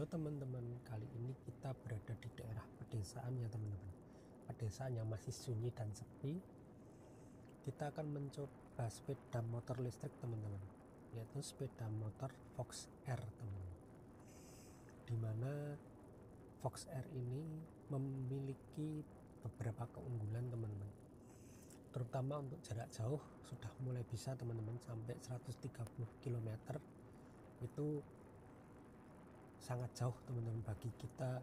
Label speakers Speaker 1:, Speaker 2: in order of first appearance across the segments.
Speaker 1: Halo teman-teman, kali ini kita berada di daerah pedesaan ya teman-teman. Pedesaan yang masih sunyi dan sepi. Kita akan mencoba sepeda motor listrik teman-teman, yaitu sepeda motor Fox R teman-teman. Dimana Fox R ini memiliki beberapa keunggulan teman-teman. Terutama untuk jarak jauh sudah mulai bisa teman-teman, sampai 130 km. Itu sangat jauh teman-teman, bagi kita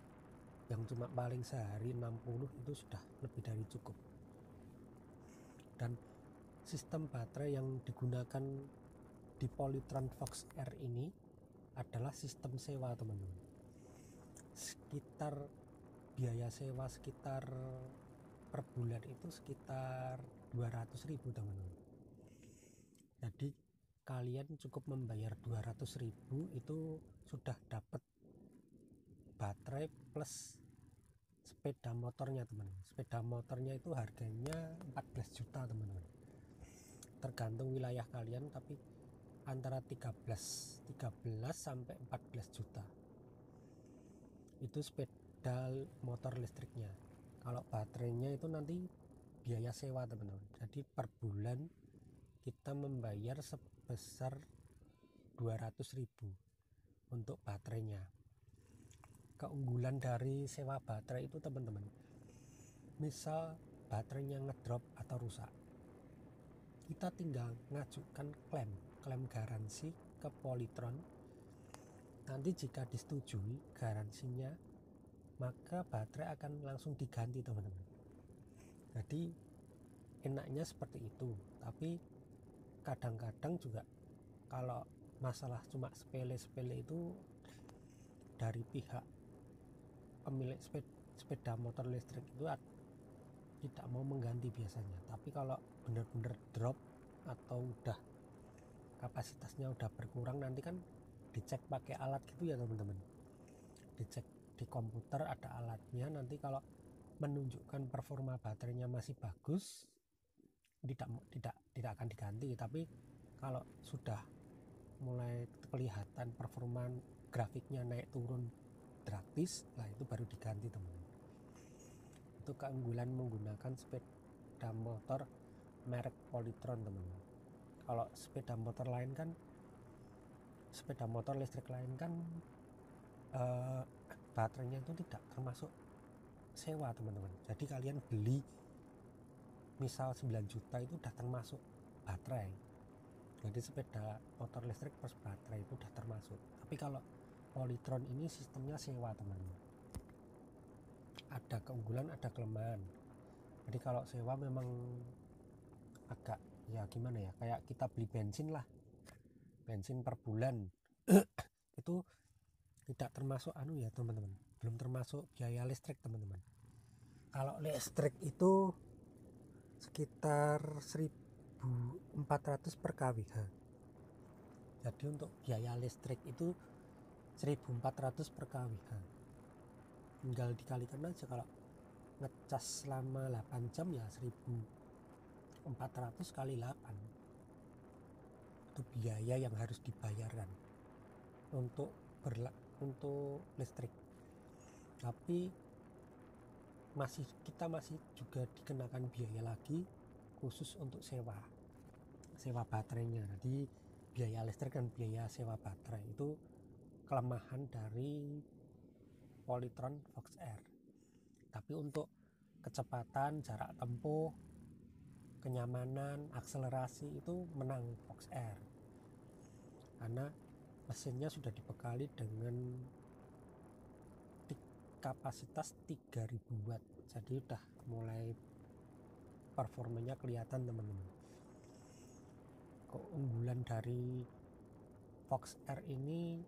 Speaker 1: yang cuma paling sehari 60 itu sudah lebih dari cukup. Dan sistem baterai yang digunakan di Polytron Fox R ini adalah sistem sewa teman-teman. Sekitar biaya sewa sekitar per bulan itu sekitar 200.000 teman-teman. Jadi kalian cukup membayar 200.000 itu sudah dapat baterai plus sepeda motornya teman-teman. Sepeda motornya itu harganya 14 juta teman-teman, tergantung wilayah kalian, tapi antara 13 sampai 14 juta itu sepeda motor listriknya. Kalau baterainya itu nanti biaya sewa teman-teman. Jadi per bulan kita membayar sebesar 200.000 untuk baterainya. Keunggulan dari sewa baterai itu teman-teman, misal baterainya ngedrop atau rusak, kita tinggal ngajukan klaim garansi ke Polytron. Nanti jika disetujui garansinya, maka baterai akan langsung diganti teman-teman. Jadi enaknya seperti itu. Tapi kadang-kadang juga kalau masalah cuma sepele-sepele itu dari pihak pemilik sepeda motor listrik itu tidak mau mengganti biasanya. Tapi kalau benar-benar drop atau udah kapasitasnya udah berkurang, nanti kan dicek pakai alat gitu ya teman-teman. Dicek di komputer, ada alatnya. Nanti kalau menunjukkan performa baterainya masih bagus, tidak akan diganti. Tapi kalau sudah mulai kelihatan performa grafiknya naik turun drastis, lah itu baru diganti teman-teman. Itu keunggulan menggunakan sepeda motor merek Polytron teman-teman. Kalau sepeda motor listrik lain kan baterainya itu tidak termasuk sewa teman-teman. Jadi kalian beli misal 9 juta itu udah termasuk baterai. Jadi sepeda motor listrik plus baterai itu udah termasuk. Tapi kalau Polytron ini sistemnya sewa teman-teman. Ada keunggulan, ada kelemahan. Jadi kalau sewa memang agak ya gimana ya, kayak kita beli bensin lah, bensin per bulan itu tidak termasuk ya teman-teman, belum termasuk biaya listrik teman-teman. Kalau listrik itu sekitar 1.400 per kWh. Jadi untuk biaya listrik itu 1.400 per kWh. Tinggal dikalikan aja, kalau ngecas selama 8 jam ya 1.400 kali 8. Itu biaya yang harus dibayarkan untuk listrik. Tapi kita masih juga dikenakan biaya lagi khusus untuk sewa baterainya. Jadi biaya listrik dan biaya sewa baterai itu kelemahan dari Polytron Fox R. Tapi untuk kecepatan, jarak tempuh, kenyamanan, akselerasi itu menang Fox R, karena mesinnya sudah dibekali dengan kapasitas 3000 watt. Jadi udah mulai performanya kelihatan teman-teman. Keunggulan dari Fox R ini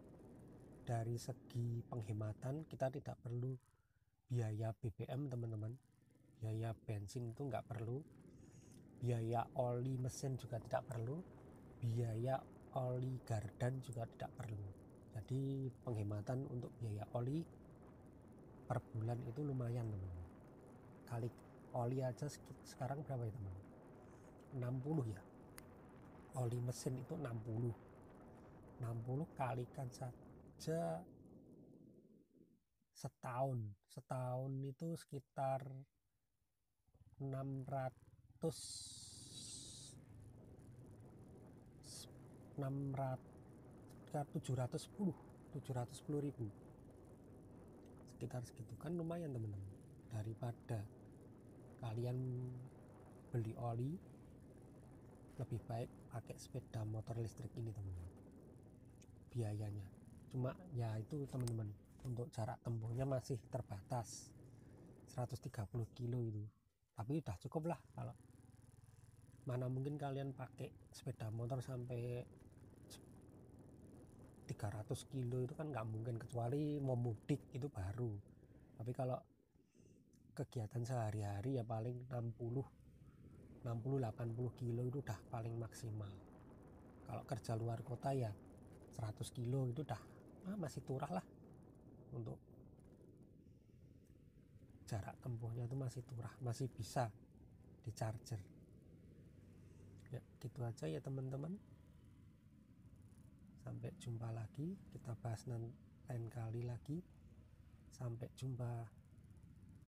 Speaker 1: dari segi penghematan, kita tidak perlu biaya BBM teman-teman, biaya bensin itu nggak perlu, biaya oli mesin juga tidak perlu, biaya oli gardan juga tidak perlu. Jadi penghematan untuk biaya oli per bulan itu lumayan teman-teman. Kali oli aja sekarang berapa ya teman? 60 ya. Oli mesin itu 60 kalikan saja setahun itu sekitar 600 710 ribu, sekitar segitu. Kan lumayan teman-teman, daripada kalian beli oli, lebih baik pakai sepeda motor listrik ini teman-teman. Biayanya cuma ya itu teman-teman, untuk jarak tempuhnya masih terbatas 130 kilo itu, tapi udah cukup lah. Kalau mana mungkin kalian pakai sepeda motor sampai 300 kilo itu kan nggak mungkin, kecuali mau mudik itu baru. Tapi kalau kegiatan sehari-hari ya paling 60-80 kilo itu udah paling maksimal. Kalau kerja luar kota ya 100 kilo itu udah masih turah lah, untuk jarak tempuhnya itu masih turah, masih bisa di charger. Ya gitu aja ya teman-teman, sampai jumpa lagi, kita bahas lain kali lagi. Sampai jumpa.